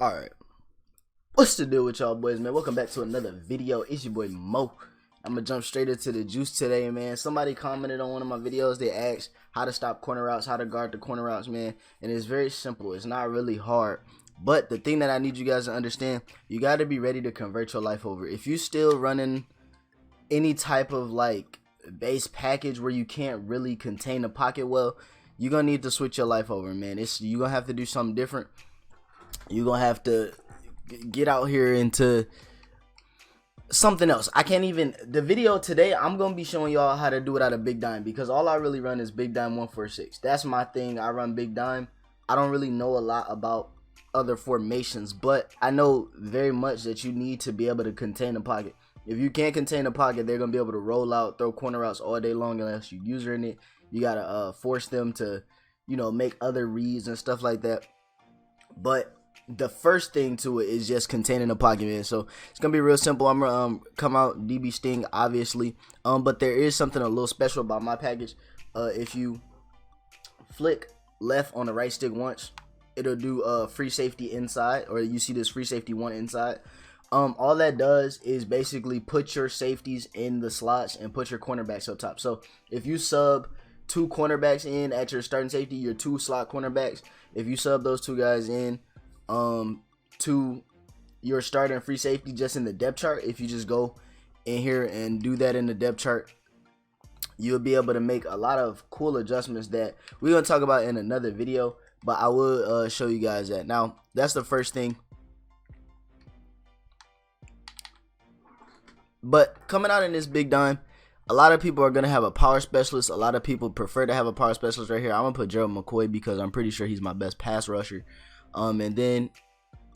Alright, what's the deal with y'all boys, man? Welcome back to another video. It's your boy Mo. I'm gonna jump straight into the juice today, man. Somebody commented on one of my videos. They asked how to stop corner routes, how to guard the corner routes, man. And it's very simple. It's not really hard. But the thing that I need you guys to understand, you got to be ready to convert your life over. If you still running any type of like base package where you can't really contain the pocket well, you're gonna need to switch your life over, man. You're gonna have to do something different. You're gonna have to get out here into something else. I can't even, the video today, I'm gonna be showing y'all how to do it out of big dime, because all I really run is big dime 146. That's my thing. I run big dime. I don't really know a lot about other formations, but I know very much that you need to be able to contain the pocket. If you can't contain the pocket, they're gonna be able to roll out, throw corner routes all day long unless you using it. You gotta force them to, you know, make other reads and stuff like that. But the first thing to it is just containing the pocket, man. So it's gonna be real simple. I'm gonna come out DB Sting, obviously, but there is something a little special about my package. If you flick left on the right stick once, it'll do free safety inside, or you see this free safety 1 inside. All that does is basically put your safeties in the slots and put your cornerbacks up top. So if you sub 2 cornerbacks in at your starting safety, your 2 slot cornerbacks, if you sub those 2 guys in to your starting free safety just in the depth chart, if you just go in here and do that in the depth chart, you'll be able to make a lot of cool adjustments that we're going to talk about in another video, but I will show you guys that. Now, that's the first thing. But coming out in this big dime, a lot of people are going to have a power specialist. A lot of people prefer to have a power specialist right here. I'm going to put Gerald McCoy because I'm pretty sure he's my best pass rusher. And then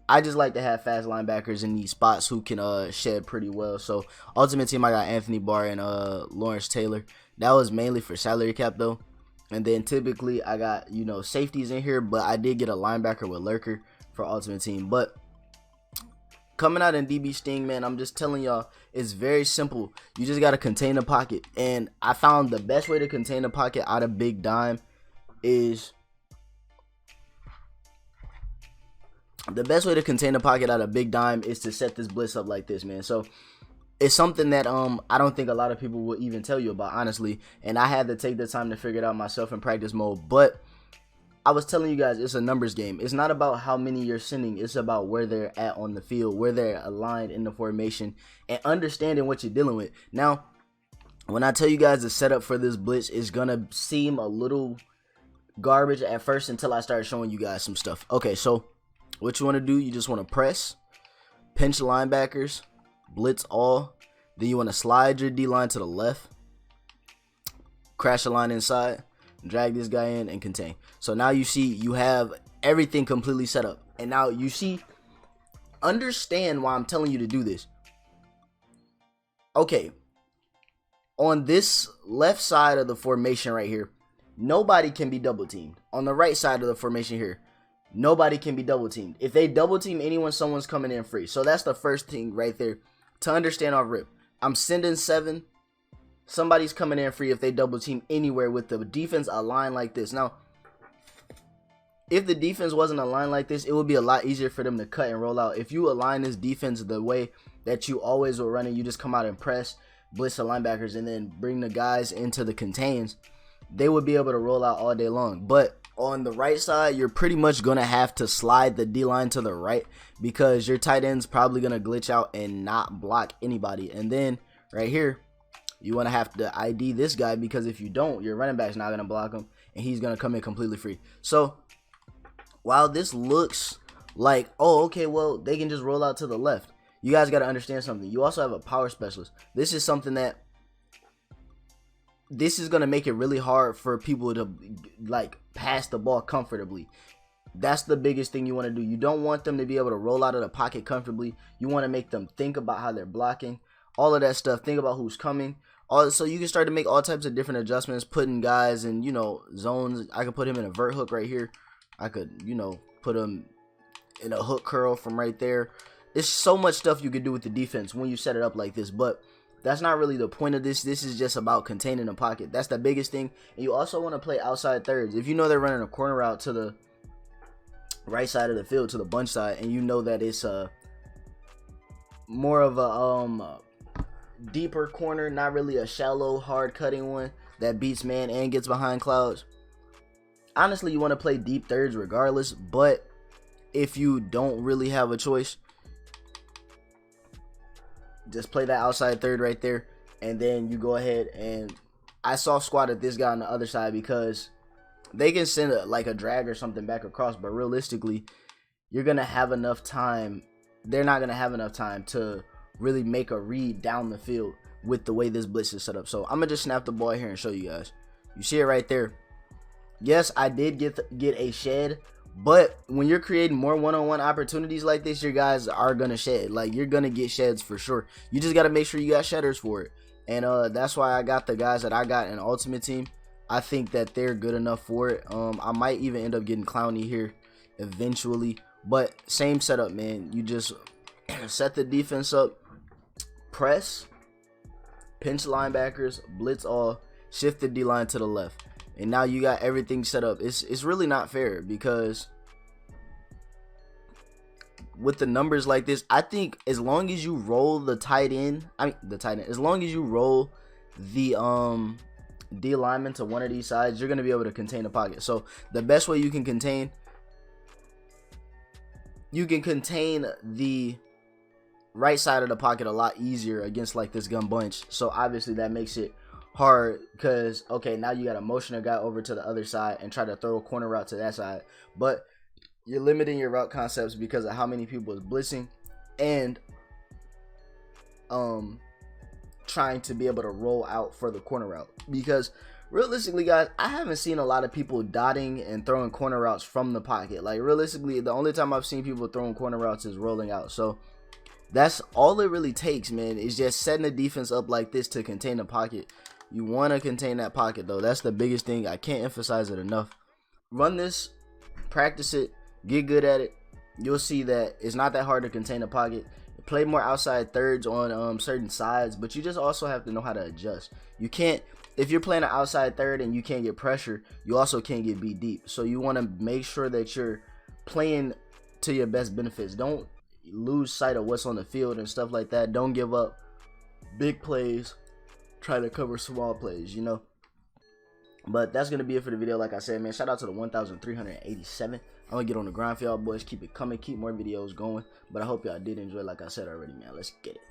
I just like to have fast linebackers in these spots who can shed pretty well. So ultimate team, I got Anthony Barr and Lawrence Taylor. That was mainly for salary cap though. And then typically I got, you know, safeties in here, but I did get a linebacker with Lurker for ultimate team. But coming out in DB Sting, man, I'm just telling y'all, it's very simple. You just got to contain the pocket. And I found the best way to contain the pocket out of big dime is to set this blitz up like this, man. So it's something that I don't think a lot of people will even tell you about, honestly. And I had to take the time to figure it out myself in practice mode. But I was telling you guys, it's a numbers game. It's not about how many you're sending. It's about where they're at on the field, where they're aligned in the formation, and understanding what you're dealing with. Now, when I tell you guys the setup for this blitz is going to seem a little garbage at first until I start showing you guys some stuff. Okay, so what you want to do, you just want to press, pinch linebackers, blitz all. Then you want to slide your D-line to the left, crash the line inside, drag this guy in, and contain. So now you see you have everything completely set up. And now you see, understand why I'm telling you to do this. Okay, on this left side of the formation right here, nobody can be double teamed. On the right side of the formation here, nobody can be double teamed. If they double team anyone, someone's coming in free. So that's the first thing right there to understand off rip. I'm sending 7. Somebody's coming in free if they double team anywhere with the defense aligned like this. Now, if the defense wasn't aligned like this, it would be a lot easier for them to cut and roll out. If you align this defense the way that you always were running, you just come out and press, blitz the linebackers, and then bring the guys into the contains, they would be able to roll out all day long. But on the right side, you're pretty much going to have to slide the D-line to the right because your tight end's probably going to glitch out and not block anybody. And then right here, you want to have to ID this guy, because if you don't, your running back's not going to block him and he's going to come in completely free. So while this looks like, oh, okay, well, they can just roll out to the left, you guys got to understand something. You also have a power specialist. This is something that this is going to make it really hard for people to like pass the ball comfortably. That's the biggest thing you want to do. You don't want them to be able to roll out of the pocket comfortably. You want to make them think about how they're blocking, all of that stuff. Think about who's coming. So you can start to make all types of different adjustments, putting guys in, you know, zones. I could put him in a vert hook right here. I could, you know, put him in a hook curl from right there. There's so much stuff you could do with the defense when you set it up like this, but that's not really the point of this. This is just about containing the pocket. That's the biggest thing. And you also want to play outside thirds. If you know they're running a corner route to the right side of the field to the bunch side, and you know that it's more of a deeper corner, not really a shallow hard cutting one that beats man and gets behind clouds. Honestly, you want to play deep thirds regardless, but if you don't really have a choice, just play that outside third right there, and then you go ahead and I soft squatted this guy on the other side because they can send like a drag or something back across, but realistically, you're gonna have enough time. They're not gonna have enough time to really make a read down the field with the way this blitz is set up. So I'm gonna just snap the ball here and show you guys. You see it right there. Yes, I did get a shed, but when you're creating more one-on-one opportunities like this, your guys are gonna shed. Like, you're gonna get sheds for sure. You just gotta make sure you got shedders for it, and that's why I got the guys that I got in Ultimate Team. I think that they're good enough for it. I might even end up getting Clowny here eventually, but same setup, man. You just set the defense up, press, pinch linebackers, blitz all, shift the D-line to the left, and now you got everything set up. It's really not fair because with the numbers like this, I think as long as you roll the tight end, as long as you roll the D lineman to one of these sides, you're going to be able to contain the pocket. So the best way you can contain the right side of the pocket a lot easier against like this gun bunch. So obviously that makes it hard because, okay, now you got to motion a guy over to the other side and try to throw a corner route to that side, but you're limiting your route concepts because of how many people is blitzing and trying to be able to roll out for the corner route. Because realistically, guys, I haven't seen a lot of people dotting and throwing corner routes from the pocket. Like, realistically, the only time I've seen people throwing corner routes is rolling out. So that's all it really takes, man, is just setting the defense up like this to contain the pocket. You want to contain that pocket, though. That's the biggest thing. I can't emphasize it enough. Run this, practice it, get good at it. You'll see that it's not that hard to contain the pocket. Play more outside thirds on certain sides, but you just also have to know how to adjust. You can't, if you're playing an outside third and you can't get pressure, you also can't get beat deep. So you want to make sure that you're playing to your best benefits. Don't lose sight of what's on the field and stuff like that. Don't give up big plays, try to cover small plays, you know. But that's going to be it for the video. Like I said, man, shout out to the 1,387. I'm going to get on the grind for y'all boys. Keep it coming. Keep more videos going. But I hope y'all did enjoy, like I said already, man. Let's get it.